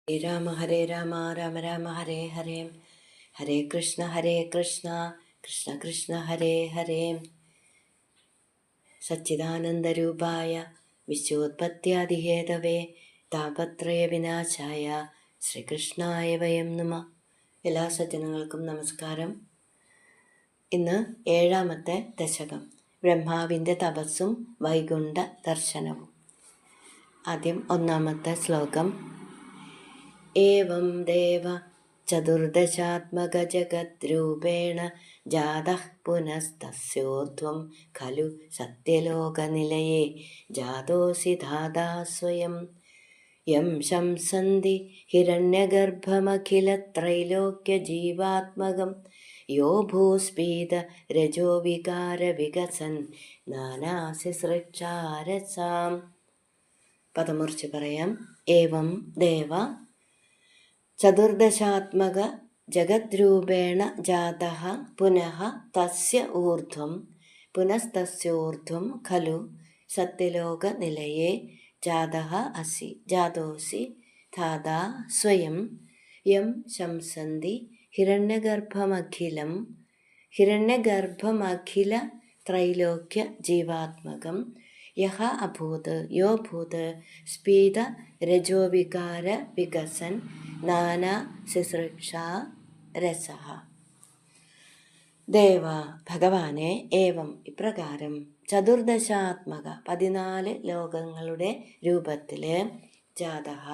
ഹരേ രാമ രാമ രാമ ഹരേ ഹരേ. ഹരേ കൃഷ്ണ കൃഷ്ണ കൃഷ്ണ ഹരേ ഹരേ. സച്ചിദാനന്ദരൂപായ വിശ്വോത്പത്യാദിഹേതവേ താപത്രയ വിനാശായ ശ്രീകൃഷ്ണായ വയം നമഃ. എല്ലാ സജ്ജനങ്ങൾക്കും നമസ്കാരം. ഇന്ന് 7ാമത്തെ ദശകം, ബ്രഹ്മാവിൻ്റെ തപസ്സും വൈകുണ്ഠ ദർശനവും. ആദ്യം 1ാമത്തെ ശ്ലോകം. ഏവം ദേവ ചതുർദശാത്മക ജഗദ്രൂപേണ ജാതഃ പുനസ്തസ്യോർധ്വം ഖലു സത്യലോകനിലയേ ജാതോസി ധാതാ സ്വയം. യം ശംസന്തി ഹിരണ്യഗർഭമഖിലത്രൈലോക്യജീവാത്മകം യോ ഭൂസ്പീത രജോ വികാര വികസൻ നാനാസിസൃക്ഷാരസാം. പദമുറിച്ച് പറയാം. ഏവം ദേവ ചതുർദശാത്മക ജഗദ്രൂപേണ ജാതഃ പുനഃ തസ്യ ഊർധ്വം പുനസ്തസ്യോർധ്വം ഖലു സത്യലോകനിലയേ ജാതഃ അസി ജാതോസി ധാതാ സ്വയം. യം ശംസന്തി ഹിരണ്യഗർഭമഖില ത്രൈലോക്യ ജീവാത്മകം യഹ അഭൂത് യോ ഭൂത് സ്പീത രജോവികാര വികസൻ നാനാ സിസൃക്ഷാ രസഃ. ദേവ ഭഗവാനെ, ഏവം ഇപ്രകാരം, ചതുർദശാത്മക 14 ലോകങ്ങളുടെ രൂപത്തില് ജാതഃ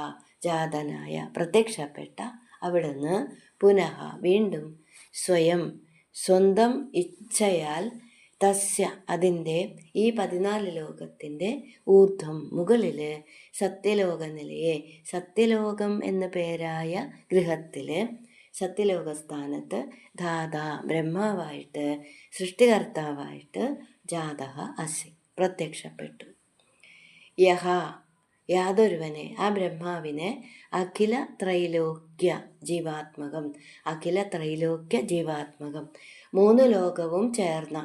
ജാതനായ പ്രത്യക്ഷപ്പെട്ട അവിടുന്ന് പുനഃ വീണ്ടും സ്വന്തം ഇച്ഛയാൽ തസ്യ അതിൻ്റെ ഈ 14 ലോകത്തിൻ്റെ ഊർധ്വം മുകളില് സത്യലോകനിലയെ സത്യലോകം എന്ന പേരായ ഗൃഹത്തില് സത്യലോകസ്ഥാനത്ത് ധാതാ ബ്രഹ്മാവായിട്ട് സൃഷ്ടികർത്താവായിട്ട് ജാതഃ അസി പ്രത്യക്ഷപ്പെട്ടു. യഹ യാതൊരുവനെ, ആ ബ്രഹ്മാവിനെ, അഖില ത്രൈലോക്യ ജീവാത്മകം 3 ലോകവും ചേർന്ന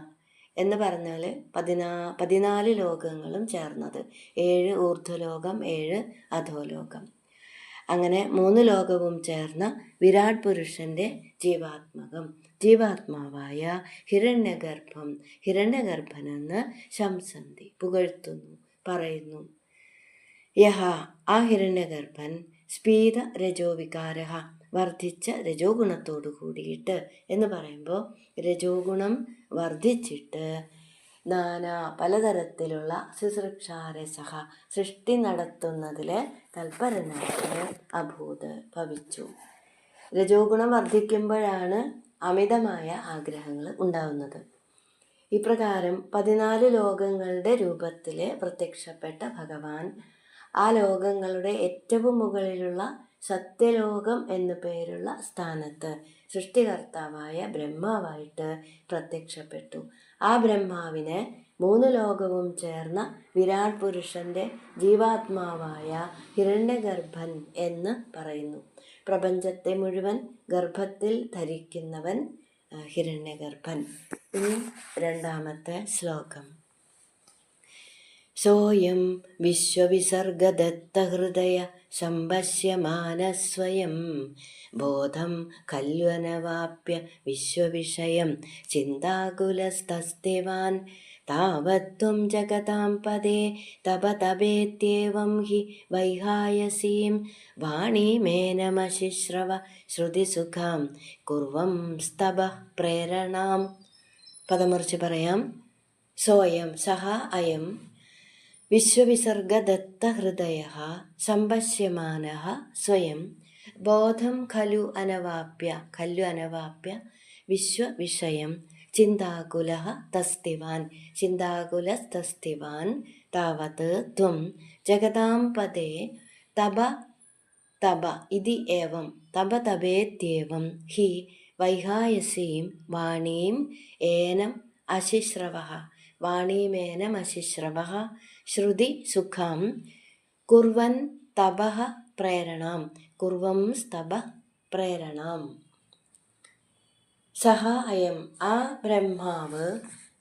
എന്ന് പറഞ്ഞാൽ 14 ലോകങ്ങളും ചേർന്നത്, 7 ഊർധ്വലോകം 7 അധോലോകം, അങ്ങനെ 3 ലോകവും ചേർന്ന വിരാട് പുരുഷന്റെ ജീവാത്മാവായ ഹിരണ്യഗർഭനെന്ന് ശംസന്തി പുകഴ്ത്തുന്നു, പറയുന്നു. യഹ ആ ഹിരണ്യഗർഭൻ സ്പീത രജോവികാര വർദ്ധിച്ച രജോ ഗുണത്തോടു കൂടിയിട്ട് എന്ന് പറയുമ്പോൾ രജോഗുണം വർദ്ധിച്ചിട്ട് നാനാ പലതരത്തിലുള്ള ശുശ്രൂഷാരസഹ സൃഷ്ടി നടത്തുന്നതിൽ തൽപരനായിട്ട് അഭൂത് ഭവിച്ചു. രജോഗുണം വർദ്ധിക്കുമ്പോഴാണ് അമിതമായ ആഗ്രഹങ്ങൾ ഉണ്ടാവുന്നത്. ഇപ്രകാരം 14 ലോകങ്ങളുടെ രൂപത്തിൽ പ്രത്യക്ഷപ്പെട്ട ഭഗവാൻ ആ ലോകങ്ങളുടെ ഏറ്റവും മുകളിലുള്ള സത്യലോകം എന്നു പേരുള്ള സ്ഥാനത്ത് സൃഷ്ടികർത്താവായ ബ്രഹ്മാവായിട്ട് പ്രത്യക്ഷപ്പെട്ടു. ആ ബ്രഹ്മാവിനെ 3 ലോകവും ചേർന്ന വിരാട് പുരുഷന്റെ ജീവാത്മാവായ ഹിരണ്യഗർഭൻ എന്ന് പറയുന്നു. പ്രപഞ്ചത്തെ മുഴുവൻ ഗർഭത്തിൽ ധരിക്കുന്നവൻ ഹിരണ്യഗർഭൻ. ഇനി 2ാമത്തെ ശ്ലോകം. സോയം വിശ്വവിസർഗദത്തഹൃദയ സംപശ്യമാനസ്വയം ബോധം ഖല്വനവാപ്യ വിശ്വവിഷയം ചിന്താകുലസ്തസ്തിവാൻ താവത്വം ജഗതാം പദേ തപതപേത്യേവം ഹി വൈഹായസീം വാണീമേനമശിശ്രവ ശ്രുതിസുഖാം കുർവം സ്തബഃ പ്രേരണാം. പദമുറിച്ച് പറയാം. സോയം സഹ അയം വിശ്വവിസർഗദത്തഹൃദയഃ സംപശ്യമാനഃ സ്വയം ബോധം ഖലു അനവാപ്യ വിശ്വവിഷയം ചിന്താകുലസ്തസ്തിവാൻ താവത് ത്വം ജഗതാം പദേ തപ ഇതി ഏവം തപതപേത്യേവം ഹി വൈഹായസീം വാണീമേനം അശിശ്രവഃ ശ്രുതി സുഖം കുർവൻ തപഃ പ്രേരണാം കുർവം സ്തബഃ പ്രേരണാം. സഹ അയം ആ ബ്രഹ്മാവ്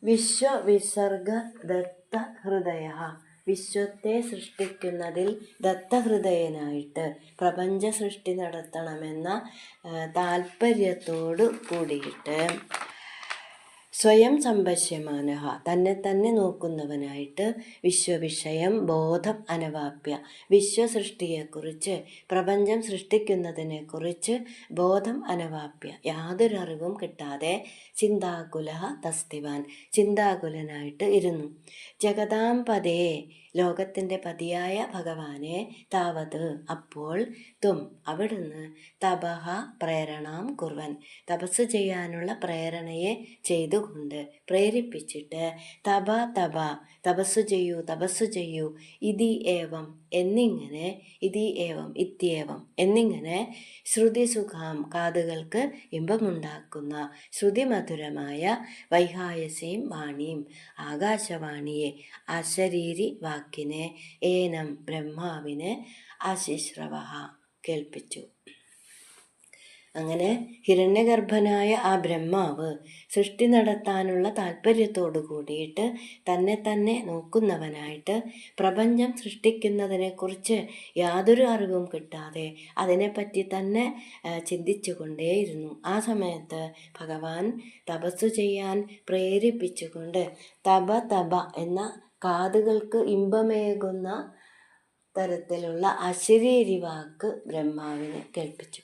വിശ്വവിസർഗദത്ത ഹൃദയ വിശ്വത്തെ സൃഷ്ടിക്കുന്നതിൽ ദത്തഹൃദയനായിട്ട് പ്രപഞ്ച സൃഷ്ടി നടത്തണമെന്ന താല്പര്യത്തോടു കൂടിയിട്ട് സ്വയം സംപശ്യമാനഃ തന്നെ നോക്കുന്നവനായിട്ട് വിശ്വവിഷയം ബോധം അനവാപ്യ വിശ്വസൃഷ്ടിയെക്കുറിച്ച് പ്രപഞ്ചം സൃഷ്ടിക്കുന്നതിനെക്കുറിച്ച് ബോധം അനവാപ്യ യാതൊരറിവും കിട്ടാതെ ചിന്താകുല തസ്തിവാൻ ചിന്താകുലനായിട്ട് ഇരുന്നു. ജഗതാം പദേ ലോകത്തിൻ്റെ പതിയായ ഭഗവാനെ താവത് അപ്പോൾ തും അവിടുന്ന് തപഹ പ്രേരണാം കുർവൻ തപസ് ചെയ്യാനുള്ള പ്രേരണയെ ചെയ്തുകൊണ്ട് പ്രേരിപ്പിച്ചിട്ട് തപസ്സു ചെയ്യൂ ഇതി ഏവം എന്നിങ്ങനെ എന്നിങ്ങനെ ശ്രുതിസുഖാം കാതുകൾക്ക് ഇമ്പമുണ്ടാക്കുന്ന ശ്രുതിമധുരമായ വൈഹായസീം വാണിയും ആകാശവാണിയെ അശരീരി വാക്കിനെ ഏനം ബ്രഹ്മാവിനെ അശിശ്രവ കേൾപ്പിച്ചു. അങ്ങനെ ഹിരണ്യഗർഭനായ ആ ബ്രഹ്മാവ് സൃഷ്ടി നടത്താനുള്ള താല്പര്യത്തോടു കൂടിയിട്ട് തന്നെ നോക്കുന്നവനായിട്ട് പ്രപഞ്ചം സൃഷ്ടിക്കുന്നതിനെക്കുറിച്ച് യാതൊരു അറിവും കിട്ടാതെ അതിനെപ്പറ്റി തന്നെ ചിന്തിച്ചു കൊണ്ടേയിരുന്നു. ആ സമയത്ത് ഭഗവാൻ തപസ്സു ചെയ്യാൻ പ്രേരിപ്പിച്ചുകൊണ്ട് തപ എന്ന കാതുകൾക്ക് ഇമ്പമേകുന്ന തരത്തിലുള്ള അശരീരി വാക്ക് ബ്രഹ്മാവിനെ കേൾപ്പിച്ചു.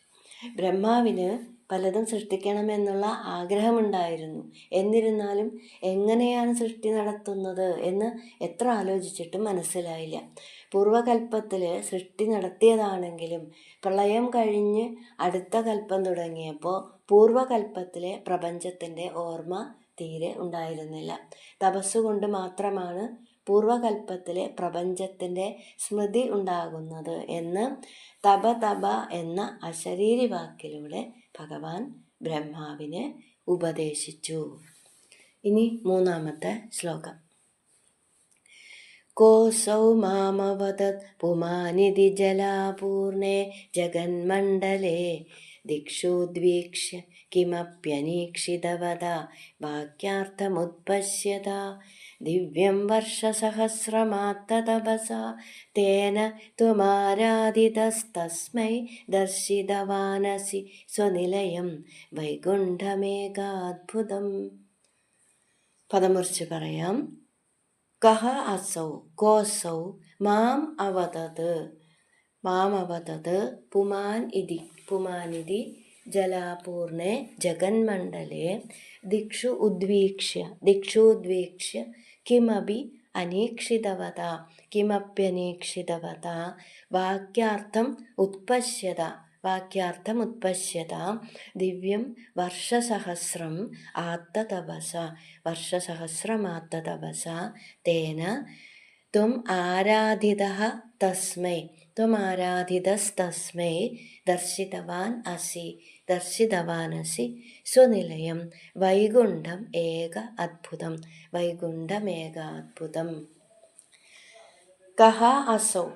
ബ്രഹ്മാവിന് പലതും സൃഷ്ടിക്കണമെന്നുള്ള ആഗ്രഹമുണ്ടായിരുന്നു. എന്നിരുന്നാലും എങ്ങനെയാണ് സൃഷ്ടി നടത്തുന്നത് എന്ന് എത്ര ആലോചിച്ചിട്ടും മനസ്സിലായില്ല. പൂർവകൽപ്പത്തിൽ സൃഷ്ടി നടത്തിയതാണെങ്കിലും പ്രളയം കഴിഞ്ഞ് അടുത്ത കൽപ്പം തുടങ്ങിയപ്പോൾ പൂർവകൽപ്പത്തിലെ പ്രപഞ്ചത്തിൻ്റെ ഓർമ്മ തീരെ ഉണ്ടായിരുന്നില്ല. തപസ്സുകൊണ്ട് മാത്രമാണ് പൂർവകൽപ്പത്തിലെ പ്രപഞ്ചത്തിൻ്റെ സ്മൃതി ഉണ്ടാകുന്നത് എന്ന് തപ എന്ന അശരീരി വാക്കിലൂടെ ഭഗവാൻ ബ്രഹ്മാവിനെ ഉപദേശിച്ചു. ഇനി മൂന്നാമത്തെ ശ്ലോകം. കോസൗ മാമവദത് പുമാനിധി ജലാപൂർണേ ജഗന്മണ്ഡലേ ദിക്ഷുദ്വീക്ഷ്യ കിമപ്യനീക്ഷിതവദ വാക്യാർത്ഥമുത്പശ്യത ദിവ്യം വർഷസഹസ്രമാത്തതപസാ തേന ത്വമാരാധിതസ്തസ്മൈ ദർശിതവാനസി സ്വനിലയം വൈകുണ്ഠമേകാദ്ഭുതം. പദമുറിച്ച് പറയാം. കഹ അസൗ കോസൗ മാം അവതത് പുമാനിധി ജലാപൂർണേ ജഗന്മണ്ഡലേ ദിക്ഷു ഉദ്വീക്ഷ്യ കിമപി കിമപ്യനീക്ഷിതവത വാക്യാർത്ഥം ഉത്പശ്യത ദിവ്യം വർഷസഹസ്രമാത്തതപസ തേന ത്വം ആരാധിതസ്തസ്മൈ ദർശിതവാനസി സ്വനിലയം വൈകുണ്ഠമേകാദ്ഭുതം. കഹ അസൗ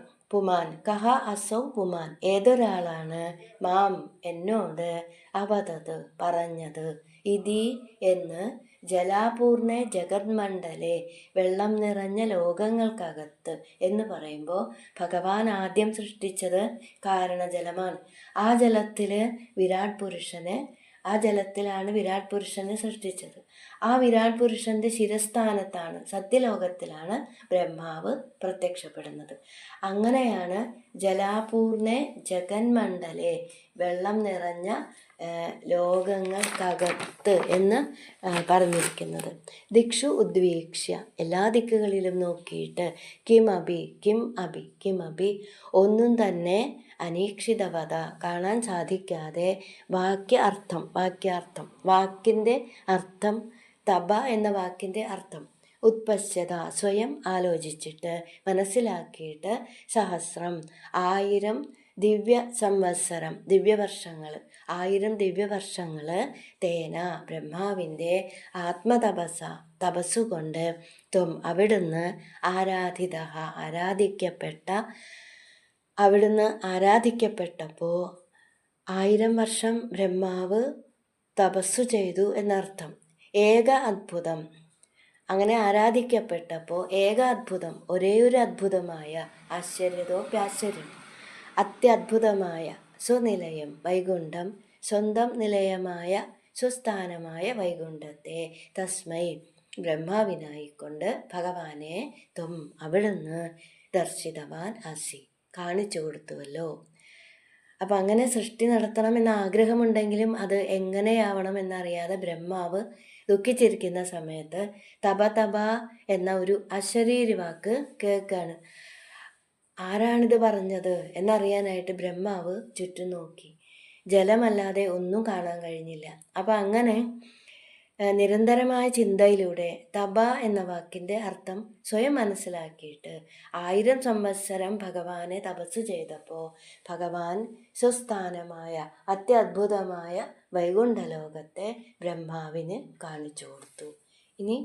പുമാൻ ഏതൊരാളാണ് മാം എന്നോട് അവതത് പറഞ്ഞത് ഇതി എന്ന് ജലാപൂർണേ ജഗന്മണ്ഡലേ വെള്ളം നിറഞ്ഞ ലോകങ്ങൾക്കകത്ത് എന്ന് പറയുമ്പോൾ ഭഗവാൻ ആദ്യം സൃഷ്ടിച്ചത് കാരണജലമാണ്. ആ ജലത്തിലാണ് വിരാട് പുരുഷനെ സൃഷ്ടിച്ചത്. ആ വിരാട് പുരുഷന്റെ ശിരസ്ഥാനത്താണ് സത്യലോകത്തിലാണ് ബ്രഹ്മാവ് പ്രത്യക്ഷപ്പെടുന്നത്. അങ്ങനെയാണ് ജലാപൂർണേ ജഗന്മണ്ഡലേ വെള്ളം നിറഞ്ഞ ലോകങ്ങൾക്കകത്ത് എന്ന് പറഞ്ഞിരിക്കുന്നത്. ദിക്ഷു ഉദ്വീക്ഷ്യ എല്ലാ ദിക്കുകളിലും നോക്കിയിട്ട് കിമപി ഒന്നും തന്നെ അനീക്ഷിതവത കാണാൻ സാധിക്കാതെ വാക്യാർത്ഥം വാക്കിൻ്റെ അർത്ഥം തപ എന്ന വാക്കിൻ്റെ അർത്ഥം ഉത്പശ്യത സ്വയം ആലോചിച്ചിട്ട് മനസ്സിലാക്കിയിട്ട് 1000 ദിവ്യവർഷങ്ങൾ 1000 ദിവ്യവർഷങ്ങൾ തേന ബ്രഹ്മാവിൻ്റെ തപസ്സുകൊണ്ട് ത്വം അവിടുന്ന് ആരാധിക്കപ്പെട്ടപ്പോൾ 1000 വർഷം ബ്രഹ്മാവ് തപസ്സു ചെയ്തു എന്നർത്ഥം. ഏക അത്ഭുതം അങ്ങനെ ആരാധിക്കപ്പെട്ടപ്പോൾ ഏകാത്ഭുതം, ഒരേയൊരു അദ്ഭുതമായ ആശ്ചര്യതോപ്യാശ്ചര്യം, അത്യദ്ഭുതമായ സ്വനിലയം വൈകുണ്ഠം, സ്വന്തം നിലയമായ സ്വസ്ഥാനമായ വൈകുണ്ഠത്തെ തസ്മൈ ബ്രഹ്മാവിനായിക്കൊണ്ട് ഭഗവാനെ ത്വം അവിടുന്ന് ദർശിതവാൻ അസി കാണിച്ചു കൊടുത്തുവല്ലോ. അപ്പം അങ്ങനെ സൃഷ്ടി നടത്തണമെന്ന ആഗ്രഹമുണ്ടെങ്കിലും അത് എങ്ങനെയാവണം എന്നറിയാതെ ബ്രഹ്മാവ് ദുഃഖിച്ചിരിക്കുന്ന സമയത്ത് തപ തപ എന്ന ഒരു അശരീരി വാക്ക് കേൾക്കാണ്. ആരാണിത് പറഞ്ഞത് എന്നറിയാനായിട്ട് ബ്രഹ്മാവ് ചുറ്റും നോക്കി. ജലമല്ലാതെ ഒന്നും കാണാൻ കഴിഞ്ഞില്ല. അപ്പം അങ്ങനെ നിരന്തരമായ ചിന്തയിലൂടെ തപ എന്ന വാക്കിൻ്റെ അർത്ഥം സ്വയം മനസ്സിലാക്കിയിട്ട് 1000 സംവത്സരം ഭഗവാനെ തപസ് ചെയ്തപ്പോൾ ഭഗവാൻ സ്വസ്ഥാനമായ അത്യദ്ഭുതമായ വൈകുണ്ഠലോകത്തെ ബ്രഹ്മാവിന് കാണിച്ചു കൊടുത്തു. ഇനി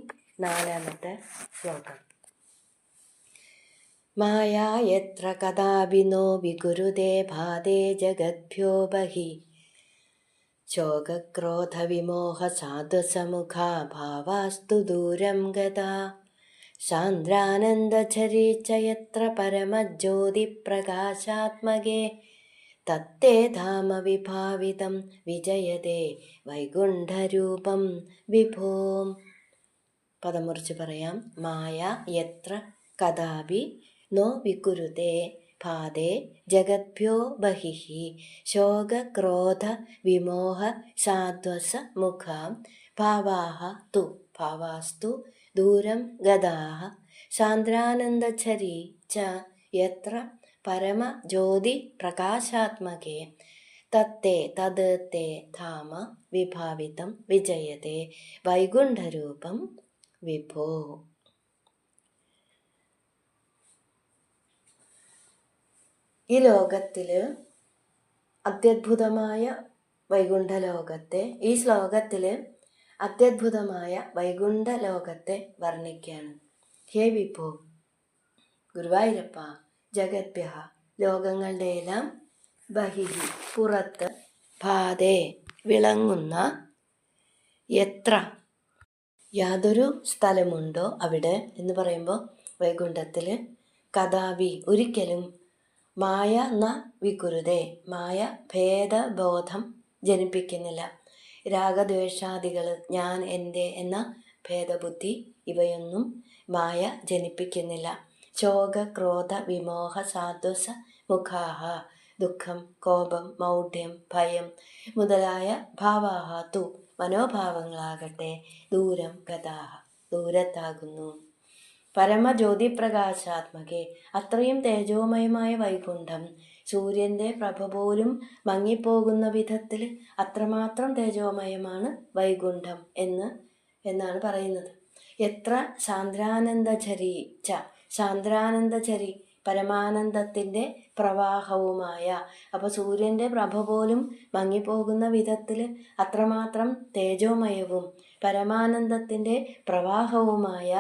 4ാമത്തെ ശ്ലോകം. മായാ യത്ര കഥാഭിനോ വികുരുതേ ഭാതേ ജഗദ്ഭ്യോ ബഹി ശോകക്രോധവിമോഹ സാധുസമുഖാ ഭാവാസ്തു ദൂരം ഗതാ സാന്ദ്രാനന്ദചരീ ച യത്ര പരമജ്യോതിപ്രകാശാത്മകേ തത്തേ ധാമ വിഭാവിതം വിജയതേ വൈകുണ്ഠരൂപം വിഭോം. പദം മുറിച്ച് പറയാം. മായ യത്ര കഥാപി നോ വികുരുതേ ഭാതേ ജഗദ്ഭ്യോ ബഹിഃ ശോകക്രോധ വിമോഹ സാധ്വസ മുഖാം ഭാവാസ്തു ദൂരം ഗതാഃ സാന്ദ്രാനന്ദചരീ ച യത്ര പരമജ്യോതി പ്രകാശാത്മകേ തത്തേ തത് തേ ധാമ വിഭാവിതം വിജയതേ വൈകുണ്ഠരൂപം വിഭോ. ഈ ലോകത്തിൽ അത്യദ്ഭുതമായ വൈകുണ്ഠലോകത്തെ, ഈ ശ്ലോകത്തിൽ അത്യദ്ഭുതമായ വൈകുണ്ഠലോകത്തെ വർണ്ണിക്കുകയാണ്. ഹേ വിഭോ, ഗുരുവായൂരപ്പ, ജഗദ്ഭ്യ ലോകങ്ങളുടെ എല്ലാം ബഹിഹി പുറത്ത്, ഭാതേ വിളങ്ങുന്ന, എത്ര യാതൊരു സ്ഥലമുണ്ടോ അവിടെ എന്ന് പറയുമ്പോൾ വൈകുണ്ഠത്തിൽ കഥാപി ഒരിക്കലും മായ ന വികുരുതേ മായ ഭേദബോധം ജനിപ്പിക്കുന്നില്ല. രാഗദ്വേഷാദികൾ, ഞാൻ എൻ്റെ എന്ന ഭേദബുദ്ധി ഇവയൊന്നും മായ ജനിപ്പിക്കുന്നില്ല. ശോക ക്രോധ വിമോഹ സാധ്വസ മുഖാഹ ദുഃഖം, കോപം, മൗഢ്യം, ഭയം മുതലായ ഭാവാഹ തു മനോഭാവങ്ങളാകട്ടെ ദൂരം ഗതാഹ ദൂരത്താകുന്നു. പരമജ്യോതിപ്രകാശാത്മകെ അത്രയും തേജോമയമായ വൈകുണ്ഠം സൂര്യൻ്റെ പ്രഭ പോലും മങ്ങിപ്പോകുന്ന വിധത്തിൽ അത്രമാത്രം തേജോമയമാണ് വൈകുണ്ഠം എന്നാണ് പറയുന്നത്. എത്ര സാന്ദ്രാനന്ദചരി ച, സാന്ദ്രാനന്ദചരി പരമാനന്ദത്തിൻ്റെ പ്രവാഹവുമായ, അപ്പോൾ സൂര്യൻ്റെ പ്രഭ പോലും മങ്ങിപ്പോകുന്ന വിധത്തിൽ അത്രമാത്രം തേജോമയവും പരമാനന്ദത്തിൻ്റെ പ്രവാഹവുമായ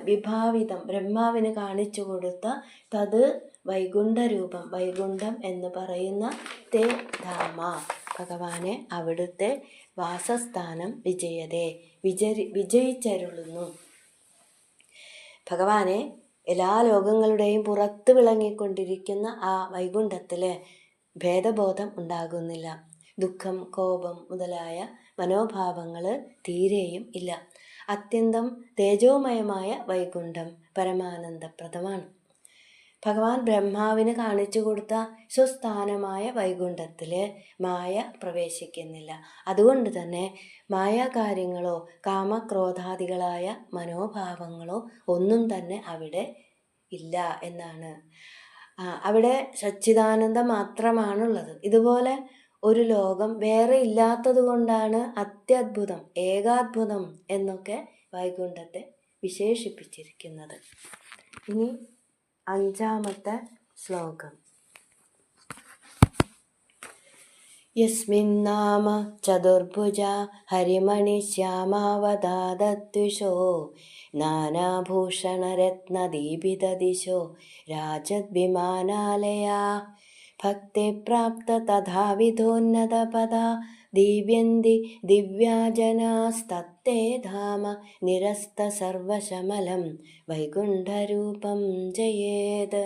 വിഭാവിതം ബ്രഹ്മാവിന് കാണിച്ചു കൊടുത്ത തത് വൈകുണ്ഠരൂപം, വൈകുണ്ഠം എന്ന് പറയുന്ന തേ ധാമ ഭഗവാനെ അവിടുത്തെ വാസസ്ഥാനം വിജയതേ വിജയിച്ചരുളുന്നു. ഭഗവാനെ എല്ലാ ലോകങ്ങളുടെയും പുറത്ത് വിളങ്ങിക്കൊണ്ടിരിക്കുന്ന ആ വൈകുണ്ഠത്തിൽ ഭേദബോധം ഉണ്ടാകുന്നില്ല. ദുഃഖം, കോപം മുതലായ മനോഭാവങ്ങൾ തീരെയും ഇല്ല. അത്യന്തം തേജോമയമായ വൈകുണ്ഠം പരമാനന്ദപ്രദമാണ്. ഭഗവാൻ ബ്രഹ്മാവിന് കാണിച്ചു കൊടുത്ത സ്വസ്ഥാനമായ വൈകുണ്ഠത്തിൽ മായ പ്രവേശിക്കുന്നില്ല. അതുകൊണ്ട് തന്നെ മായാകാര്യങ്ങളോ കാമക്രോധാദികളായ മനോഭാവങ്ങളോ ഒന്നും തന്നെ അവിടെ ഇല്ല എന്നാണ്. അവിടെ സച്ചിദാനന്ദം മാത്രമാണുള്ളത്. ഇതുപോലെ ഒരു ലോകം വേറെ ഇല്ലാത്തത് കൊണ്ടാണ് അത്യദ്ഭുതം, ഏകാത്ഭുതം എന്നൊക്കെ വൈകുണ്ഠത്തെ വിശേഷിപ്പിച്ചിരിക്കുന്നത്. ഇനി 5ാമത്തെ ശ്ലോകം. യസ്മിന്നാമ ചതുർഭുജ ഹരിമണിശ്യാമാവതാദദ്വിഷോ നാനാഭൂഷണരത്നദീപിതദിശോ രാജദ്വിമാനാലയാ ഭക്തിപ്രാപ്ത തഥാവിധോന്നതപദാ ദീപ്യന്തി ദിവ്യാജനാസ്തത്തേ ധാമ നിരസ്ത സർവശമലം വൈകുണ്ഠരൂപം ജയേത്.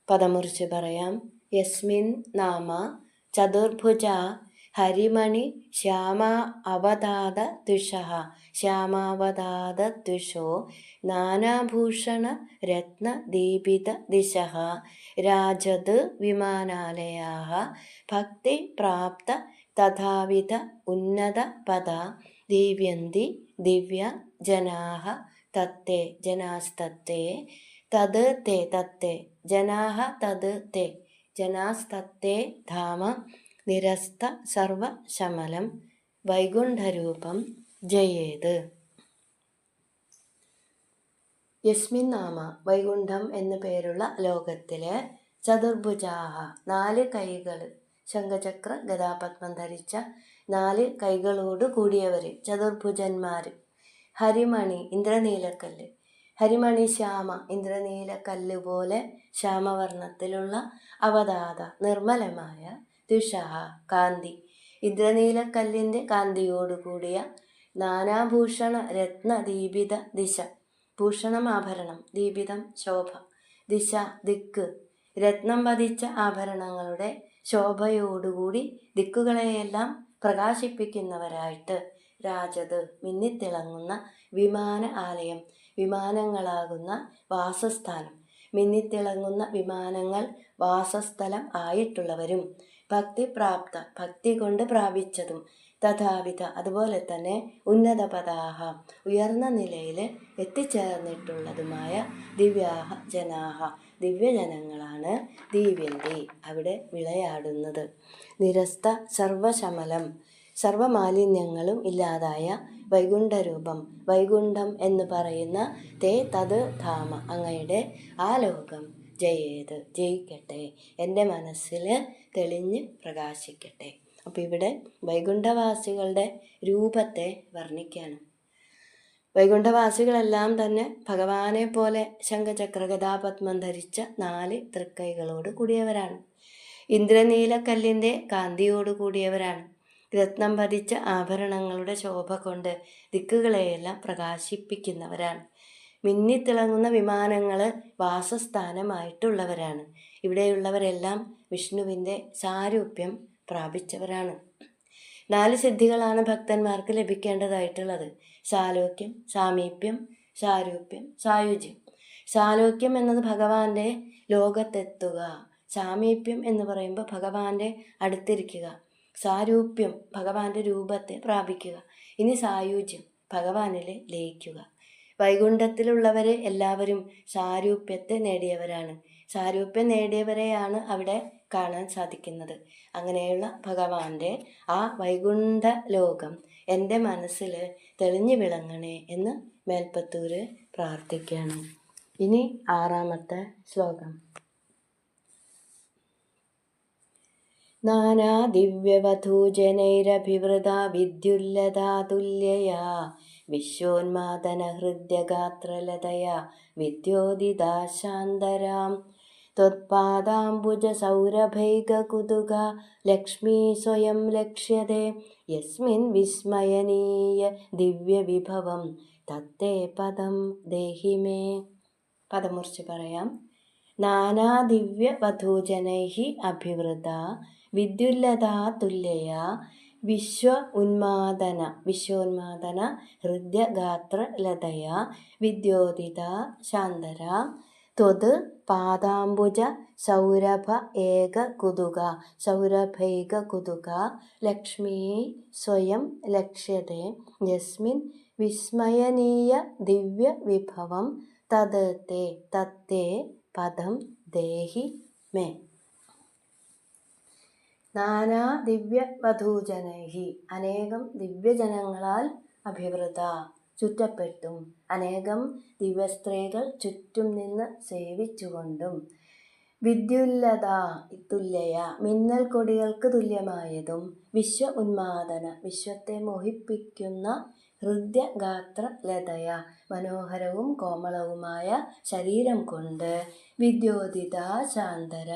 പദമുറിച്ച് പറയാം. യസ്മിൻ നാമ ചതുർഭുജ ഹരിമണി ശ്യാമാ അവതാത ദ്വിഷഃ ശ്യാമാവതാത ദ്വിഷോ നാനാഭൂഷണ രത്നദീപിത ദിശഃ രാജത് വിമാനാലയാഃ ഭക്തി പ്രാപ്ത തഥാവിധ ഉന്നത പദ ദീപ്യന്തി ദിവ്യ ജനാഃ തത്തേ ജനാസ്തത്തേ തത് തേ തത്തേ ജനാഃ തത് തേ ജനാസ്തത്തേ ധാമ നിരസ്ത സർവശമലം വൈകുണ്ഠരൂപം ജയേത്. യസ്മിൻ നാമ വൈകുണ്ഠം എന്നു പേരുള്ള ലോകത്തിലെ ചതുർഭുജാഹ 4 കൈകൾ, ശംഖചക്ര ഗദാപത്മം ധരിച്ച 4 കൈകളോട് കൂടിയവർ ചതുർഭുജന്മാർ. ഹരിമണി ഇന്ദ്രനീലക്കല്ല്, ഹരിമണി ശ്യാമ ഇന്ദ്രനീലക്കല്ല് പോലെ ശ്യാമവർണ്ണത്തിലുള്ള അവതാത നിർമ്മലമായ ദ്വിഷഃ കാന്തി ഇന്ദ്രനീലക്കല്ലിൻ്റെ കാന്തിയോടുകൂടിയ നാനാഭൂഷണ രത്നദീപിത ദിശ ഭൂഷണം ആഭരണം, ദീപിതം ശോഭ, ദിശ ദിക്ക് രത്നം പതിച്ച ആഭരണങ്ങളുടെ ശോഭയോടുകൂടി ദിക്കുകളെയെല്ലാം പ്രകാശിപ്പിക്കുന്നവരായിട്ട് രാജത് മിന്നിത്തിളങ്ങുന്ന വിമാന ആലയം വിമാനങ്ങളാകുന്ന വാസസ്ഥാനം മിന്നിത്തിളങ്ങുന്ന വിമാനങ്ങൾ വാസസ്ഥലം ആയിട്ടുള്ളവരും ഭക്തിപ്രാപ്ത ഭക്തി കൊണ്ട് പ്രാപിച്ചതും തഥാവിധ അതുപോലെ തന്നെ ഉന്നത പദാഹ ഉയർന്ന നിലയിൽ എത്തിച്ചേർന്നിട്ടുള്ളതുമായ ദിവ്യാഹ ജനാഹ ദിവ്യജനങ്ങളാണ് ദീപ്യന്തി അവിടെ വിളയാടുന്നത്. നിരസ്ത സർവശമലം സർവമാലിന്യങ്ങളും ഇല്ലാതായ വൈകുണ്ഠരൂപം വൈകുണ്ഠം എന്ന് പറയുന്ന തേ തത് ധാമ അങ്ങയുടെ ആ ലോകം ജയേത് ജയിക്കട്ടെ, എൻ്റെ മനസ്സിൽ തെളിഞ്ഞ് പ്രകാശിക്കട്ടെ. അപ്പോൾ ഇവിടെ വൈകുണ്ഠവാസികളുടെ രൂപത്തെ വർണ്ണിക്കുകയാണ്. വൈകുണ്ഠവാസികളെല്ലാം തന്നെ ഭഗവാനെ പോലെ ശംഖചക്ര ഗദാപത്മം ധരിച്ച 4 തൃക്കൈകളോട് കൂടിയവരാണ്. ഇന്ദ്രനീലക്കല്ലിൻ്റെ കാന്തിയോട് കൂടിയവരാണ്. രത്നം പതിച്ച ആഭരണങ്ങളുടെ ശോഭ കൊണ്ട് ദിക്കുകളെയെല്ലാം പ്രകാശിപ്പിക്കുന്നവരാണ്. മിന്നിത്തിളങ്ങുന്ന വിമാനങ്ങൾ വാസസ്ഥാനമായിട്ടുള്ളവരാണ്. ഇവിടെയുള്ളവരെല്ലാം വിഷ്ണുവിൻ്റെ സാരൂപ്യം പ്രാപിച്ചവരാണ്. 4 സിദ്ധികളാണ് ഭക്തന്മാർക്ക് ലഭിക്കേണ്ടതായിട്ടുള്ളത്. സാലോക്യം, സാമീപ്യം, സാരൂപ്യം, സായുജ്യം. സാലോക്യം എന്നത് ഭഗവാന്റെ ലോകത്തെത്തുക, സാമീപ്യം എന്ന് പറയുമ്പോൾ ഭഗവാന്റെ അടുത്തിരിക്കുക, സാരൂപ്യം ഭഗവാന്റെ രൂപത്തെ പ്രാപിക്കുക, ഇനി സായുജ്യം ഭഗവാനിൽ ലയിക്കുക. വൈകുണ്ഠത്തിലുള്ളവർ എല്ലാവരും സാരൂപ്യത്തെ നേടിയവരാണ്. സാരൂപ്യം നേടിയവരെയാണ് അവിടെ കാണാൻ സാധിക്കുന്നത്. അങ്ങനെയുള്ള ഭഗവാന്റെ ആ വൈകുണ്ഠ ലോകം എൻ്റെ മനസ്സിൽ തെളിഞ്ഞു വിളങ്ങണേ എന്ന് മേൽപ്പത്തൂർ പ്രാർത്ഥിക്കുകയാണ്. ഇനി 6ാമത്തെ ശ്ലോകം. നാനാ ദിവ്യവധൂജനൈരഭിവൃതാ വിദ്യുല്ലതാ തുല്യയാ വിശ്വോന്മാദന ഹൃദ്യഗാത്രലതയാ വിദ്യോദിതാ ശാന്തരാം ത്വത്പാദാംബുജ സൗരഭൈകകുതുക ലക്ഷ്മീ സ്വയം ലക്ഷ്യതേ യസ്മിൻ വിസ്മയനീയ ദിവ്യവിഭവം തത്തേ പദം ദേഹി മേ. പദമുറിച്ച് പറയാം. നാനാ ദിവ്യവധൂജനൈഃ അഭിവൃത വിദ്യുല്ലതാ തുല്യയാ വിശ്വോന്മാദന ഹൃദ്യഗാത്രലതയാ വിദ്യോദിത ശാന്തര ത്വത് പാദാംബുജ സൗരഭൈകകുതുക ലക്ഷ്മീ സ്വയം ലക്ഷ്യതേ യസ്മിൻ വിസ്മയനീയ ദിവ്യവിഭവം തത്തേ പദം ദേഹി മേ. നാനാ ദിവ്യവധൂജനൈഃ അനേകം ദിവ്യജനങ്ങളാൽ അഭിവൃത ചുറ്റപ്പെട്ടും അനേകം ദിവ്യസ്ത്രീകൾ ചുറ്റും നിന്ന് സേവിച്ചുകൊണ്ടും വിദ്യുല്ലത തുല്യയ മിന്നൽ കൊടികൾക്ക് തുല്യമായതും വിശ്വ വിശ്വത്തെ മോഹിപ്പിക്കുന്ന ഹൃദ്യഗാത്ര ലതയ മനോഹരവും കോമളവുമായ ശരീരം കൊണ്ട് വിദ്യോതിത ശാന്തര,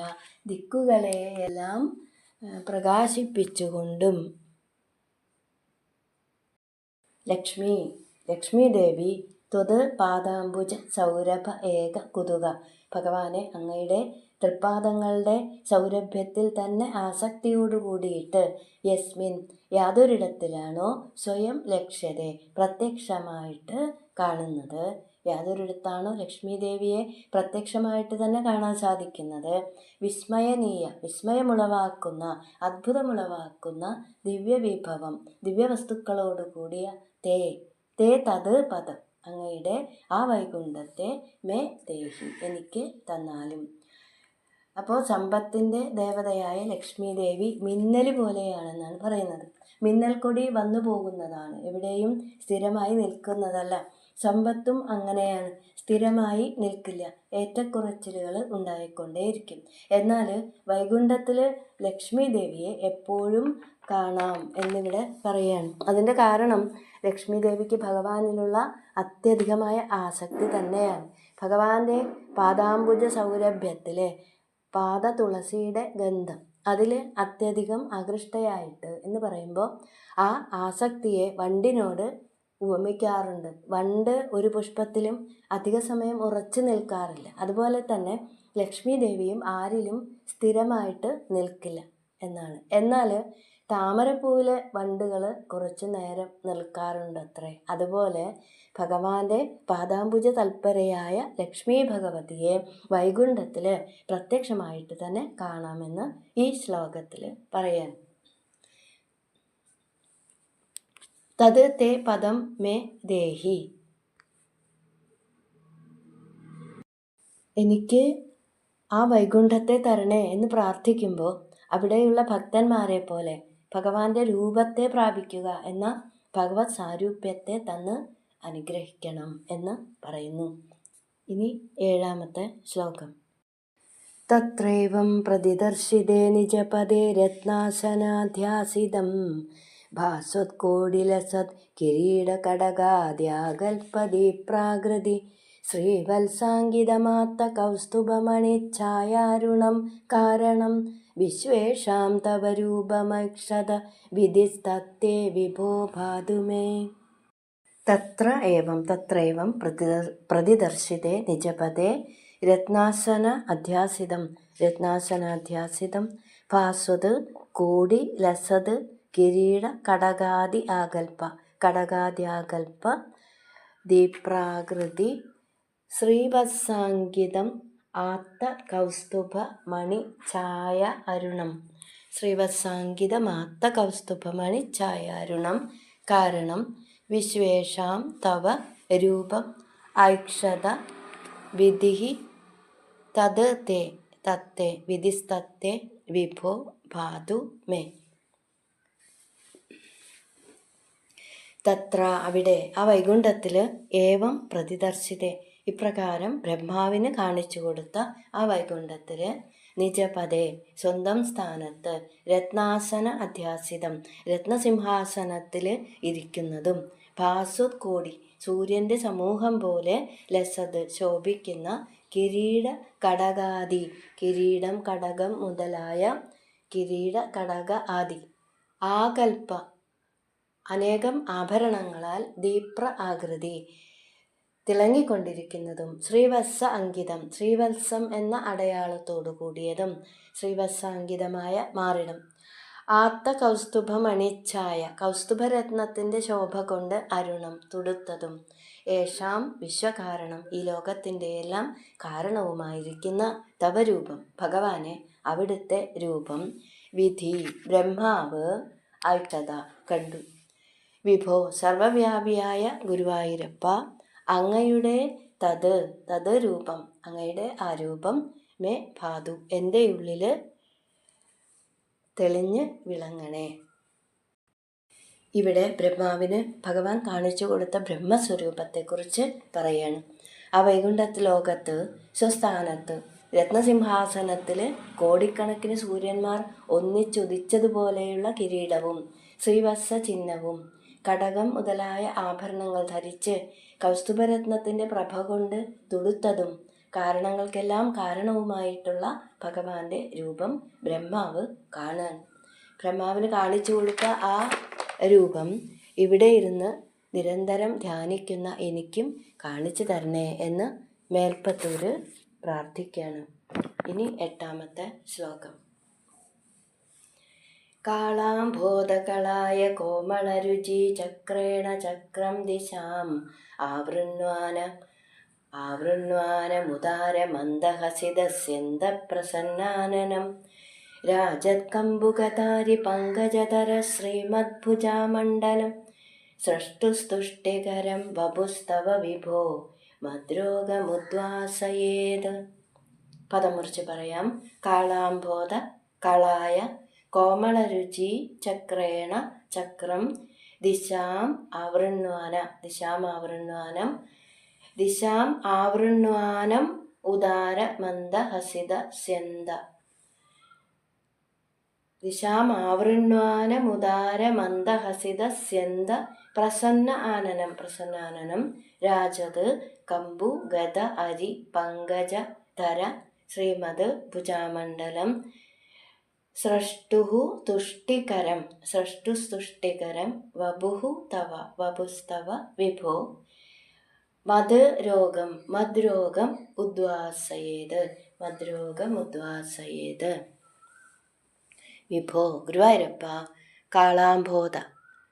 ദിക്കുകളെയെല്ലാം പ്രകാശിപ്പിച്ചുകൊണ്ടും. ലക്ഷ്മി ദേവി ത്വത് പാദാംബുജ സൗരഭ ഏക കുതുക, ഭഗവാനെ അങ്ങയുടെ തൃപ്പാദങ്ങളുടെ സൗരഭ്യത്തിൽ തന്നെ ആസക്തിയോടുകൂടിയിട്ട് യസ്മിൻ യാതൊരിടത്തിലാണോ സ്വയം ലക്ഷ്യത്തെ പ്രത്യക്ഷമായിട്ട് കാണുന്നത്, യാതൊരിടത്താണോ ലക്ഷ്മി ദേവിയെ പ്രത്യക്ഷമായിട്ട് തന്നെ കാണാൻ സാധിക്കുന്നത്, വിസ്മയമുളവാക്കുന്ന അത്ഭുതമുളവാക്കുന്ന ദിവ്യവിഭവം ദിവ്യവസ്തുക്കളോടുകൂടിയ തേ തത് പദം, അങ്ങയുടെ ആ വൈകുണ്ഠത്തെ മേ ദേഹി എനിക്ക് തന്നാലും. അപ്പോൾ സമ്പത്തിൻ്റെ ദേവതയായ ലക്ഷ്മി ദേവി മിന്നൽ പോലെയാണെന്നാണ് പറയുന്നത്. മിന്നൽ കൊടി വന്നു പോകുന്നതാണ്, എവിടെയും സ്ഥിരമായി നിൽക്കുന്നതല്ല. സമ്പത്തും അങ്ങനെയാണ്, സ്ഥിരമായി നിൽക്കില്ല, ഏറ്റക്കുറച്ചിലുകൾ ഉണ്ടായിക്കൊണ്ടേയിരിക്കും. എന്നാൽ വൈകുണ്ഠത്തിൽ ലക്ഷ്മി ദേവിയെ എപ്പോഴും കാണാം എന്നിവിടെ പറയാണ്. അതിൻ്റെ കാരണം ലക്ഷ്മി ദേവിക്ക് ഭഗവാനിലുള്ള അത്യധികമായ ആസക്തി തന്നെയാണ്. ഭഗവാന്റെ പാദാംബുജ സൗരഭ്യത്തിലെ പാദ തുളസിയുടെ ഗന്ധം അതിൽ അത്യധികം ആകൃഷ്ടയായിട്ട് എന്ന് പറയുമ്പോൾ ആ ആസക്തിയെ വണ്ടിനോട് ഉപമിക്കാറുണ്ട്. വണ്ട് ഒരു പുഷ്പത്തിലും അധിക സമയം ഉറച്ചു നിൽക്കാറില്ല. അതുപോലെ തന്നെ ലക്ഷ്മി ദേവിയും ആരിലും സ്ഥിരമായിട്ട് നിൽക്കില്ല എന്നാണ്. എന്നാൽ താമരപ്പൂവിലെ വണ്ടുകൾ കുറച്ചു നേരം നിൽക്കാറുണ്ട് അത്രേ. അതുപോലെ ഭഗവാന്റെ പാദാംബുജ തൽപരയായ ലക്ഷ്മി ഭഗവതിയെ വൈകുണ്ഠത്തിൽ പ്രത്യക്ഷമായിട്ട് തന്നെ കാണാമെന്ന് ഈ ശ്ലോകത്തിൽ പറയാൻ. തത് തേ പദം മേ ദേഹി, എനിക്ക് ആ വൈകുണ്ഠത്തെ തരണേ എന്ന് പ്രാർത്ഥിക്കുമ്പോൾ അവിടെയുള്ള ഭക്തന്മാരെ പോലെ ഭഗവാന്റെ രൂപത്തെ പ്രാപിക്കുക എന്ന ഭഗവത് സാരൂപ്യത്തെ തന്ന് അനുഗ്രഹിക്കണം എന്ന് പറയുന്നു. ഇനി 7ാമത്തെ ശ്ലോകം. തത്രൈവം പ്രതിദർശിതേ നിജപദേ രത്നാസനാധ്യാസിതം ഭാസ്വത്കോടിലസത് കിരീടകടകാദ്യാകൽപദീപ്രാകൃതി ശ്രീവത്സാങ്കിതമാത്ത കൗസ്തുഭമണിഛായാരുണം കാരണം വിശ്വേഷാം തവ രൂപമൈക്ഷത വിധിസ്തത്തേ വിഭോ ഭാതുമേ. തത്രൈവം പ്രതിദർശിതേ നിജപദേ രത്നാസന അധ്യാസിതം ഭാസ്വത് കോടി ലസത് കിരീട കടകാദ്യാകൽപ ദീപ്രാകൃതി ശ്രീവത്സാങ്കിതം ആത്ത കൗസ്തുഭ മണി ഛായ അരുണം. ശ്രീവത്സാങ്കിതമാത്ത കൗസ്തുഭമണി ഛായ അരുണം കാരണം വിശ്വേഷാം തവ രൂപം ഐക്ഷത വിധിഹി തത് തത്തേ വിധിസ്തത്തേ വിഭോ ഭാതു മേ. തത്ര അവിടെ ആ വൈകുണ്ഠത്തിൽ ഏവം പ്രതിദർശിതേ ഇപ്രകാരം ബ്രഹ്മാവിന് കാണിച്ചു കൊടുത്ത ആ വൈകുണ്ഠത്തിൽ നിജപദേ സ്വന്തം സ്ഥാനത്ത് രത്നാസന അധ്യാസിതം രത്നസിംഹാസനത്തിൽ ഇരിക്കുന്നതും ഭാസ്വത് കോടി സൂര്യൻ്റെ സമൂഹം പോലെ ലസത് ശോഭിക്കുന്ന കിരീട കടകാദി കിരീടം കടകം മുതലായ കിരീട കടക ആദി ആകൽപ അനേകം ആഭരണങ്ങളാൽ ദീപ്ര ആകൃതി തിളങ്ങിക്കൊണ്ടിരിക്കുന്നതും ശ്രീവത്സ അങ്കിതം ശ്രീവത്സം എന്ന അടയാളത്തോടു കൂടിയതും ശ്രീവത്സാങ്കിതമായ മാറിടം ആത്ത കൗസ്തുഭമണിഛായ കൗസ്തുഭരത്നത്തിൻ്റെ ശോഭ കൊണ്ട് അരുണം തുടുത്തതും യേശാം വിശ്വകാരണം ഈ ലോകത്തിൻ്റെ എല്ലാം കാരണവുമായിരിക്കുന്ന തവരൂപം ഭഗവാനെ അവിടുത്തെ രൂപം വിധി ബ്രഹ്മാവ് ഐക്ഷത കണ്ടു. വിഭോ സർവവ്യാപിയായ ഗുരുവായൂരപ്പ അങ്ങയുടെ തത് രൂപം അങ്ങയുടെ ആ രൂപം മേ ഭാതു എൻ്റെ ഉള്ളിൽ തെളിഞ്ഞ് വിളങ്ങണേ. ഇവിടെ ബ്രഹ്മാവിന് ഭഗവാൻ കാണിച്ചു കൊടുത്ത ബ്രഹ്മസ്വരൂപത്തെക്കുറിച്ച് പറയാണ്. ആ വൈകുണ്ഠ ലോകത്ത് സ്വസ്ഥാനത്ത് രത്നസിംഹാസനത്തിൽ കോടിക്കണക്കിന് സൂര്യന്മാർ ഒന്നിച്ചുദിച്ചതുപോലെയുള്ള കിരീടവും ശ്രീവത്സ ചിഹ്നവും കടകം മുതലായ ആഭരണങ്ങൾ ധരിച്ച് കൗസ്തുഭരത്നത്തിൻ്റെ പ്രഭ കൊണ്ട് തുടുത്തതും കാരണങ്ങൾക്കെല്ലാം കാരണവുമായിട്ടുള്ള ഭഗവാന്റെ രൂപം ബ്രഹ്മാവ് കാണാൻ. ബ്രഹ്മാവിന് കാണിച്ചു കൊടുത്ത ആ രൂപം ഇവിടെ ഇരുന്ന് നിരന്തരം ധ്യാനിക്കുന്ന എനിക്കും കാണിച്ചു തരണേ എന്ന് മേൽപ്പത്തൂര് പ്രാർത്ഥിക്കുകയാണ്. ഇനി 8ാമത്തെ ശ്ലോകം. കാളാംബോധകളായ കോമളരുചി ചക്രേണ ചക്രം ദിശാം ആവൃണ്വാനമുദാരമന്ദഹസിതസ്യന്തപ്രസന്നാനനം രാജത്കമ്പുകതാരി പങ്കജതര ശ്രീമദ്ഭുജാമണ്ഡലം സൃഷ്ടുസ്തുഷ്ടികരം വപുസ്തവ വിഭോ മദ്രോഗമുദ്വാസയേത്. പദം മുറിച്ച് പറയാം. കാളാംബോധ കളായ കോമളരുചി ചക്രേണ ചക്രം ദിശാം ആവൃണ്വാനം ഉദാരമന്ദഹസിതസ്യന്ത പ്രസന്നാനനം രാജത് കമ്പു ഗത അരി പങ്കജ ധര ശ്രീമദ് ഭുജാമണ്ഡലം സൃഷ്ടുസ്തുഷ്ടികരം വപുസ്തവ വിഭോ മദ്രോഗം ഉദ്വാസയേത്. വിഭോ ഗുരുവായൂരപ്പ, കാളാംബോധ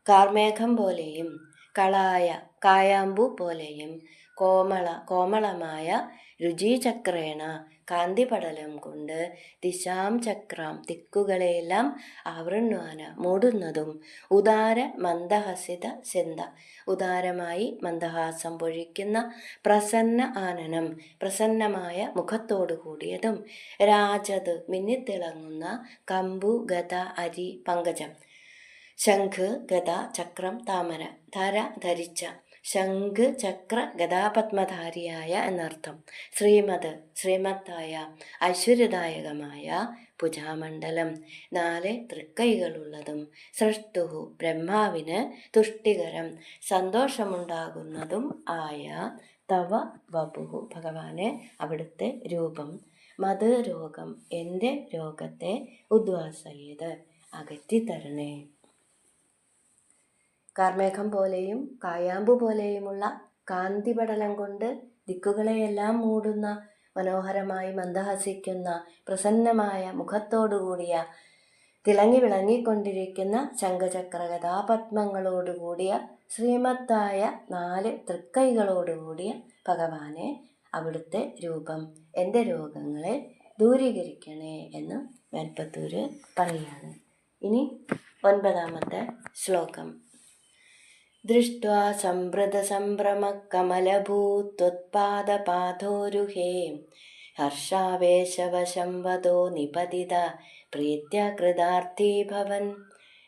കാർമേഘം പോലെയും കളായ കായാമ്പു പോലെയും കോമളമായ രുചിചക്രേണ കാന്തിപടലം കൊണ്ട് ദിശാം ചക്രാം ദിക്കുകളെയെല്ലാം ആവൃണ്വാന മൂടുന്നതും ഉദാര മന്ദഹസിത സെന്ത ഉദാരമായി മന്ദഹാസം പൊഴിക്കുന്ന പ്രസന്ന ആനനം പ്രസന്നമായ മുഖത്തോടു കൂടിയതും രാജത് മിന്നിത്തിളങ്ങുന്ന കമ്പു ഗത അരി പങ്കജം ശംഖ് ഗദ ചക്രം താമര ധര ധരിച്ച ശംഖ് ചക്ര ഗദാപത്മധാരിയായ എന്നർത്ഥം ശ്രീമത്തായ ഐശ്വര്യദായകമായ ഭുജാമണ്ഡലം 4 തൃക്കൈകളുള്ളതും സൃഷ്ടുഹു ബ്രഹ്മാവിന് തുഷ്ടികരം സന്തോഷമുണ്ടാകുന്നതും ആയ തവ വപുഹു ഭഗവാനെ അവിടുത്തെ രൂപം മദ്രോഗം എൻ്റെ രോഗത്തെ ഉദ്വാസയത് അകറ്റിത്തരണേ. കാർമേഘം പോലെയും കായാമ്പു പോലെയുമുള്ള കാന്തിപടലം കൊണ്ട് ദിക്കുകളെയെല്ലാം മൂടുന്ന മനോഹരമായി മന്ദഹസിക്കുന്ന പ്രസന്നമായ മുഖത്തോടുകൂടിയ തിളങ്ങി വിളങ്ങിക്കൊണ്ടിരിക്കുന്ന ശംഖചക്ര ഗദാപത്മങ്ങളോടുകൂടിയ ശ്രീമത്തായ 4 തൃക്കൈകളോടുകൂടിയ ഭഗവാനെ അവിടുത്തെ രൂപം എൻ്റെ രോഗങ്ങളെ ദൂരീകരിക്കണേ എന്ന് മേൽപ്പത്തൂര് പറയുകയാണ്. ഇനി 9ാമത്തെ ശ്ലോകം. ദൃഷ്ട്വാ സംഭൃതസംഭ്രമകമലഭൂത്വത്പാദപാദോരുഹേ ഹർഷാവേശവശം വദോ നിപതിത പ്രീത്യ കൃതാർത്ഥീ ഭവൻ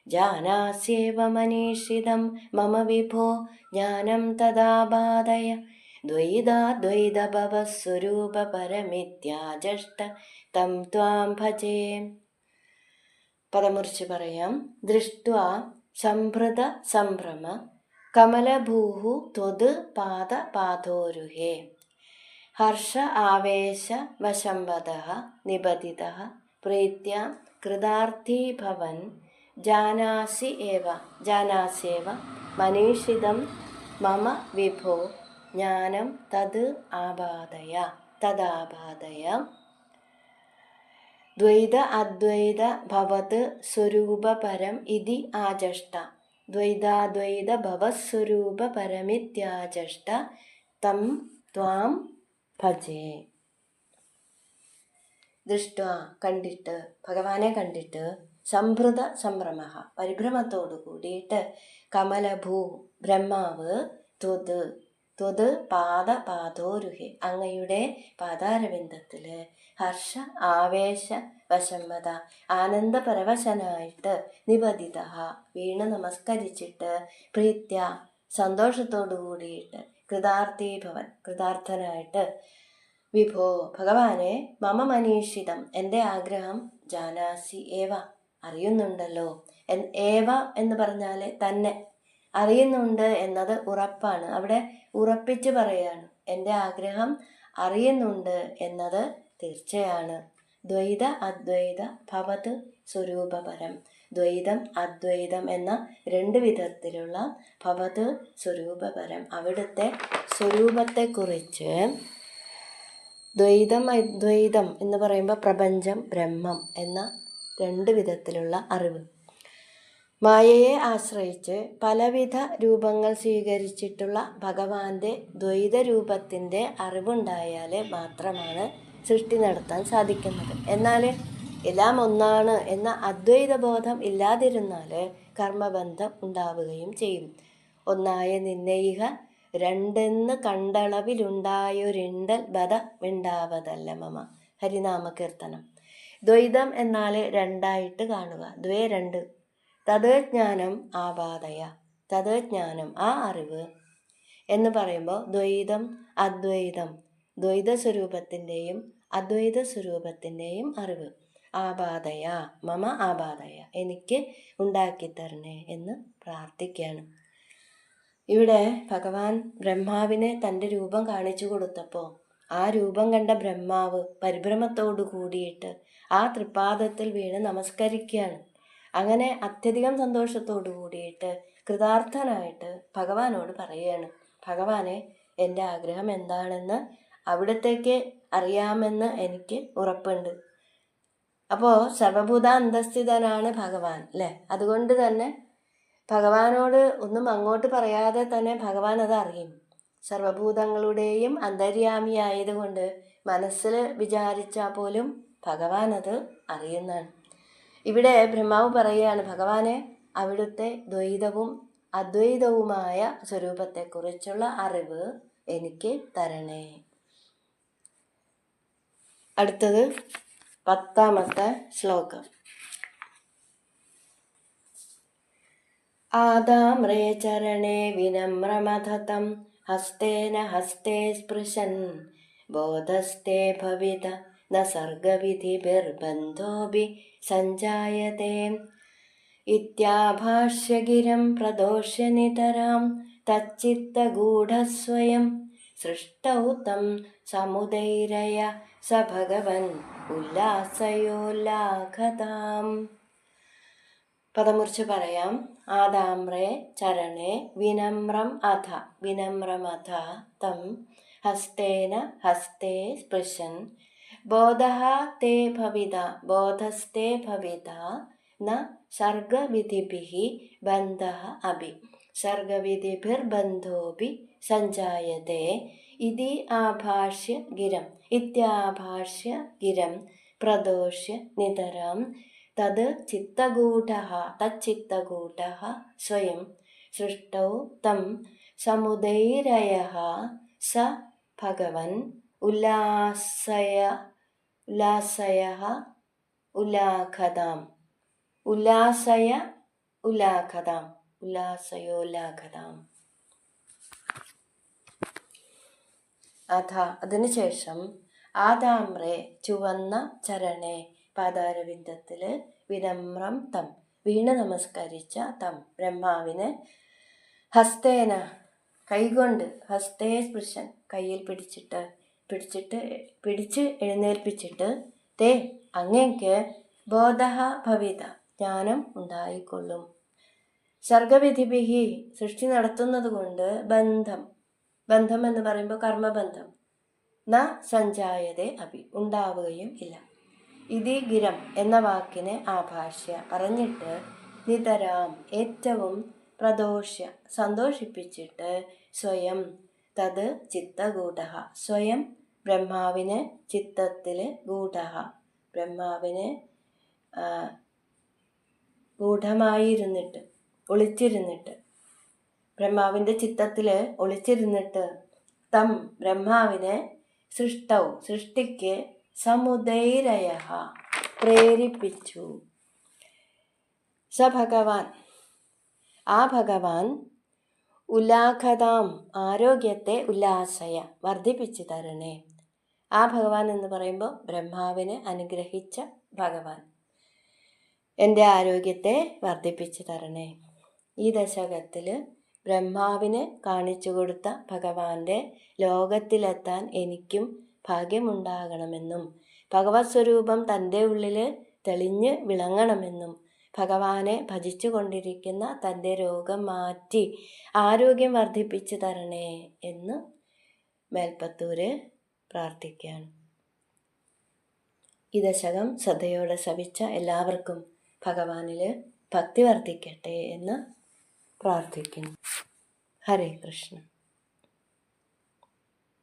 ജാനാസ്യേവ മനീഷിതം മമ വിഭോ ജ്ഞാനം തദാ ബാധയ ദ്വൈതാദ്വൈതഭവസ്വരൂപപരമിത്യാജഷ്ട തം ത്വാം ഭജേ. പദമുറിച്ച് പറയാം. ദൃഷ്ട്വാ സംഭൃത സംഭ്രമ കമലഭൂഹു ത്വത് പാദപാദോരുഹേ ഹർഷ ആവേശ വശംവദഃ നിപതിതഃ പ്രീത്യ കൃതാർത്ഥീ ഭവൻ ജാനാസ്യേവ മനീഷിതം മമ വിഭോ ജ്ഞാനം തദാബാധയ ദ്വൈത അദ്വൈത ഭവത് സ്വരൂപപരം ഇതി ആജഷ്ട ദ്വൈതാദ്വൈത ഭവസ്വരൂപപരമിത്യാജഷ്ട തം ത്വാം ഭജേ. ദൃഷ്ട കണ്ടിട്ട് ഭഗവാനെ കണ്ടിട്ട് സംഭൃത സംഭ്രമ പരിഭ്രമത്തോടു കൂടിയിട്ട് കമലഭൂ ബ്രഹ്മാവ് ത്വത് പാദോരുഹെ അങ്ങയുടെ പാദാരവിന്ദത്തിൽ ഹർഷ ആവേശ വശംവദ ആനന്ദപരവശനായിട്ട് നിപതിത വീണ് നമസ്കരിച്ചിട്ട് പ്രീത്യ സന്തോഷത്തോടു കൂടിയിട്ട് കൃതാർത്ഥീഭവൻ കൃതാർത്ഥനായിട്ട് വിഭോ ഭഗവാനെ മമ മനീഷിതം എൻ്റെ ആഗ്രഹം ജാനാസി ഏവ അറിയുന്നുണ്ടല്ലോ. ഏവ എന്ന് പറഞ്ഞാൽ തന്നെ അറിയുന്നുണ്ട് എന്നത് ഉറപ്പാണ്. അവിടെ ഉറപ്പിച്ച് പറയാണ് എൻ്റെ ആഗ്രഹം അറിയുന്നുണ്ട് എന്നത് തീർച്ചയാണ്. ദ്വൈത അദ്വൈത ഭവത് സ്വരൂപപരം. ദ്വൈതം അദ്വൈതം എന്ന രണ്ട് വിധത്തിലുള്ള ഭവത് സ്വരൂപപരം, അവിടുത്തെ സ്വരൂപത്തെക്കുറിച്ച് ദ്വൈതം അദ്വൈതം എന്ന് പറയുമ്പോൾ പ്രപഞ്ചം ബ്രഹ്മം എന്ന രണ്ട് വിധത്തിലുള്ള അറിവ്. മായയെ ആശ്രയിച്ച് പലവിധ രൂപങ്ങൾ സ്വീകരിച്ചിട്ടുള്ള ഭഗവാന്റെ ദ്വൈത രൂപത്തിൻ്റെ അറിവുണ്ടായാൽ മാത്രമാണ് സൃഷ്ടി നടത്താൻ സാധിക്കുന്നത്. എന്നാൽ എല്ലാം ഒന്നാണ് എന്ന അദ്വൈത ബോധം ഇല്ലാതിരുന്നാൽ കർമ്മബന്ധം ഉണ്ടാവുകയും ചെയ്യും. ഒന്നായ നിന്നയിഹ രണ്ടെന്ന് കണ്ടളവിലുണ്ടായൊരിണ്ടൽ ബധ ഉണ്ടാവതല്ല മമ. ഹരിനാമ കീർത്തനം. ദ്വൈതം എന്നാൽ രണ്ടായിട്ട് കാണുക. ദ്വേ രണ്ട്. തത് ജ്ഞാനം ആപാദയ. തത് ജ്ഞാനം ആ അറിവ് എന്ന് പറയുമ്പോൾ ദ്വൈതം അദ്വൈതം, ദ്വൈത സ്വരൂപത്തിൻ്റെയും അദ്വൈത സ്വരൂപത്തിൻ്റെയും അറിവ്. ആപാദയ മമ ആപാദയ, എനിക്ക് ഉണ്ടാക്കിത്തരണേ എന്ന് പ്രാർത്ഥിക്കുകയാണ്. ഇവിടെ ഭഗവാൻ ബ്രഹ്മാവിനെ തൻ്റെ രൂപം കാണിച്ചു കൊടുത്തപ്പോൾ ആ രൂപം കണ്ട ബ്രഹ്മാവ് പരിഭ്രമത്തോടു കൂടിയിട്ട് ആ തൃപ്പാദത്തിൽ വീണ് നമസ്കരിക്കുകയാണ്. അങ്ങനെ അത്യധികം സന്തോഷത്തോടു കൂടിയിട്ട് കൃതാർത്ഥനായിട്ട് ഭഗവാനോട് പറയുകയാണ്, ഭഗവാനെ, എൻ്റെ ആഗ്രഹം എന്താണെന്ന് അവിടത്തേക്ക് അറിയാമെന്ന് എനിക്ക് ഉറപ്പുണ്ട്. അപ്പോൾ സർവഭൂത അന്തസ്ഥിതനാണ് ഭഗവാൻ അല്ലേ? അതുകൊണ്ട് തന്നെ ഭഗവാനോട് ഒന്നും അങ്ങോട്ട് പറയാതെ തന്നെ ഭഗവാൻ അത് അറിയും. സർവഭൂതങ്ങളുടെയും അന്തര്യാമിയായതുകൊണ്ട് മനസ്സിൽ വിചാരിച്ചാൽ പോലും ഭഗവാൻ അത് അറിയുന്നതാണ്. ഇവിടെ ബ്രഹ്മാവ് പറയുകയാണ്, ഭഗവാനെ, അവിടുത്തെ ദ്വൈതവും അദ്വൈതവുമായ സ്വരൂപത്തെക്കുറിച്ചുള്ള അറിവ് എനിക്ക് തരണേ. അടുത്തത് 10ാമത്തെ ശ്ലോകം. ആദാമ്രേ ചരണേ വിനമ്രമഥതം ഹസ്തേന ഹസ്തേ സ്പൃശൻ ബോധസ്തേ ഭവിത ന സർഗവിധിഭിർബന്ധോപി സഞ്ജായതേ. ഇത്യാഭാഷ്യഗിരം പ്രദോഷ്യ നിതരാം തച്ചിത്തഗൂഢസ്വയം സൃഷ്ടൗ തം സമുദൈരയ സ ഭഗവൻ ഉല്ലാസയോല്ലാഖതാം. പദമുറിച്ച് പറയാം. ആദാമ്രേ ചരണേ വിനമ്രം അഥ, വിനമ്രമഥ തം ഹസ്തേന ഹസ്തേ സ്പൃശൻ ബോധഃ തേ ഭവിത, ബോധസ്തേ ഭവിത ന സർഗവിധിഭിഃ ബന്ധഃ അപി സർഗവിധിഭിർബന്ധോപി സഞ്ജായതേ. ഇതി ആഭാഷ്യ ഗിരം, ഇത്യാഭാഷ്യ ഗിരം പ്രദോഷ്യ നിതരാം തത് ചിത്തഗൂഢഃ, തച്ചിത്തഗൂഢഃ സ്വയം സൃഷ്ടൗ തം സമുദൈരയഃ സ ഭഗവൻ ഉല്ലാസയഃ ഉല്ലാഖതാം. ഉല്ലാസയ ഉല്ലാഖതാം, ഉല്ലാസയോല്ലാഖതാം. അതിനുശേഷം ആദാമ്രേ ചുവന്ന ചരണേ പാദാരവിന്ദത്തിൽ വിനമ്രം തം വീണ് നമസ്കരിച്ച തം ബ്രഹ്മാവിന് ഹസ്തേന കൈകൊണ്ട് ഹസ്തേ സ്പൃശൻ കയ്യിൽ പിടിച്ച് എഴുന്നേൽപ്പിച്ചിട്ട് തേ അങ്ങേക്ക് ബോധഃ ഭവിത ജ്ഞാനം ഉണ്ടായിക്കൊള്ളും. സർഗവിധിഭിഹി സൃഷ്ടി നടത്തുന്നത് കൊണ്ട് ബന്ധം എന്ന് പറയുമ്പോൾ കർമ്മബന്ധം ന സഞ്ജായതേ അപി ഉണ്ടാവുകയും ഇല്ല. ഇതി ഗിരം എന്ന വാക്കിനെ ആഭാഷ്യ പറഞ്ഞിട്ട് നിതരാം ഏറ്റവും പ്രദോഷ്യ സന്തോഷിപ്പിച്ചിട്ട് സ്വയം തത് ചിത്തഗൂഢഃ സ്വയം ബ്രഹ്മാവിനെ ചിത്തത്തിൽ ഗൂഢഃ ബ്രഹ്മാവിനെ ഗൂഢമായിരുന്നിട്ട് ഒളിച്ചിരുന്നിട്ട് ബ്രഹ്മാവിൻ്റെ ചിത്തത്തിൽ ഒളിച്ചിരുന്നിട്ട് തം ബ്രഹ്മാവിനെ സൃഷ്ടിക്ക് സമുദൈരയഃ പ്രേരിപ്പിച്ചു. സ ഭഗവാൻ ആ ഭഗവാൻ ഉല്ലാഖതാം ആരോഗ്യത്തെ ഉല്ലാസയ വർദ്ധിപ്പിച്ചു തരണേ. ആ ഭഗവാൻ എന്ന് പറയുമ്പോൾ ബ്രഹ്മാവിനെ അനുഗ്രഹിച്ച ഭഗവാൻ എൻ്റെ ആരോഗ്യത്തെ വർദ്ധിപ്പിച്ചു തരണേ. ഈ ദശകത്തിൽ ബ്രഹ്മാവിനെ കാണിച്ചു കൊടുത്ത ഭഗവാന്റെ ലോകത്തിലെത്താൻ എനിക്കും ഭാഗ്യമുണ്ടാകണമെന്നും ഭഗവത് സ്വരൂപം തൻ്റെ ഉള്ളിൽ തെളിഞ്ഞ് വിളങ്ങണമെന്നും ഭഗവാനെ ഭജിച്ചു കൊണ്ടിരിക്കുന്ന തൻ്റെ രോഗം മാറ്റി ആരോഗ്യം വർദ്ധിപ്പിച്ചു തരണേ എന്ന് മേൽപ്പത്തൂര് പ്രാർത്ഥിക്കുകയാണ്. ഈ ദശകം ശ്രദ്ധയോടെ ശ്രവിച്ച എല്ലാവർക്കും ഭഗവാനിൽ ഭക്തി വർദ്ധിക്കട്ടെ എന്ന് പ്രാർത്ഥിക്കുന്നു. ഹരേ കൃഷ്ണ.